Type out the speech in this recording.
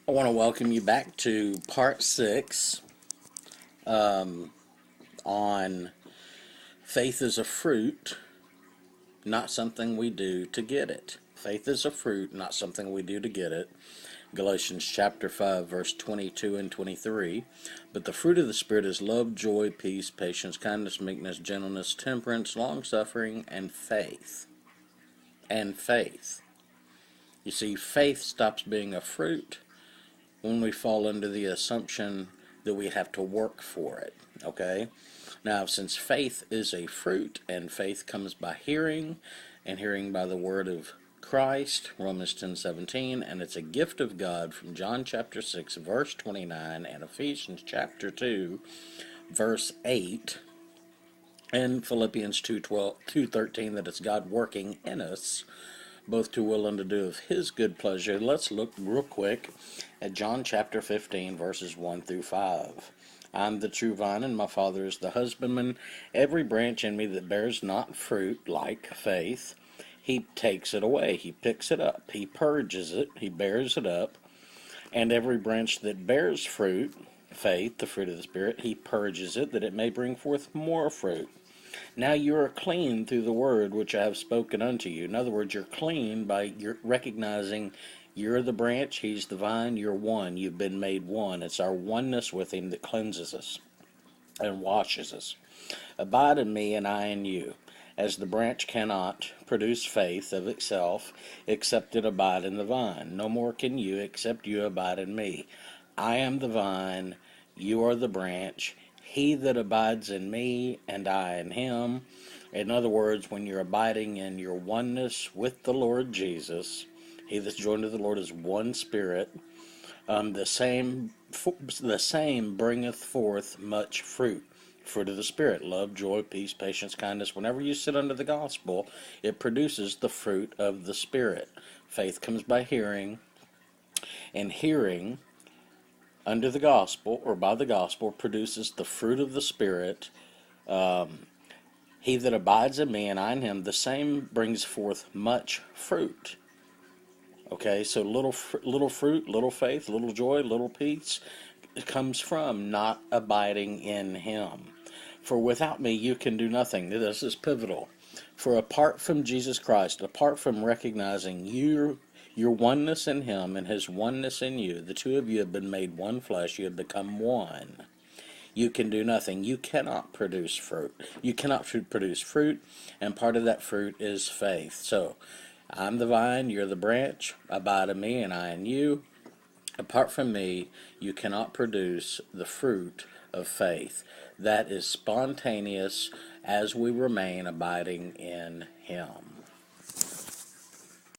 I want to welcome you back to part six on faith is a fruit, not something we do to get it. Faith is a fruit, not something we do to get it. Galatians chapter 5, verse 22 and 23. But the fruit of the Spirit is love, joy, peace, patience, kindness, meekness, gentleness, temperance, long-suffering, and faith. And faith. You see, faith stops being a fruit when we fall into the assumption that we have to work for it. Okay? Now, since faith is a fruit, and faith comes by hearing, and hearing by the word of Christ, Romans 10:17, and it's a gift of God from John chapter 6, verse 29, and Ephesians chapter 2, verse 8, and Philippians 2:13, that it's God working in us, both to will and to do of His good pleasure. Let's look real quick at John chapter 15, verses 1 through 5. I'm the true vine, and my Father is the husbandman. Every branch in me that bears not fruit, like faith, He takes it away. He picks it up. He purges it. He bears it up. And every branch that bears fruit, faith, the fruit of the Spirit, He purges it, that it may bring forth more fruit. Now you are clean through the word which I have spoken unto you. In other words, you're clean by your recognizing you're the branch, He's the vine, you're one. You've been made one. It's our oneness with Him that cleanses us and washes us. Abide in me, and I in you. As the branch cannot produce faith of itself, except it abide in the vine. No more can you, except you abide in me. I am the vine, you are the branch. He that abides in me, and I in him. In other words, when you're abiding in your oneness with the Lord Jesus, he that's joined to the Lord is one spirit. The same bringeth forth much fruit. Fruit of the Spirit, love, joy, peace, patience, kindness. Whenever you sit under the gospel, it produces the fruit of the Spirit. Faith comes by hearing, and hearing under the gospel, or by the gospel, produces the fruit of the Spirit. He that abides in me, and I in him, the same brings forth much fruit. Okay, so little fruit, little faith, little joy, little peace, it comes from not abiding in him. For without me you can do nothing. This is pivotal. For apart from Jesus Christ, apart from recognizing your oneness in him and his oneness in you, the two of you have been made one flesh, you have become one. You can do nothing. You cannot produce fruit. You cannot produce fruit, and part of that fruit is faith. So, I'm the vine, you're the branch, abide in me, and I in you. Apart from me, you cannot produce the fruit of faith. That is spontaneous as we remain abiding in Him.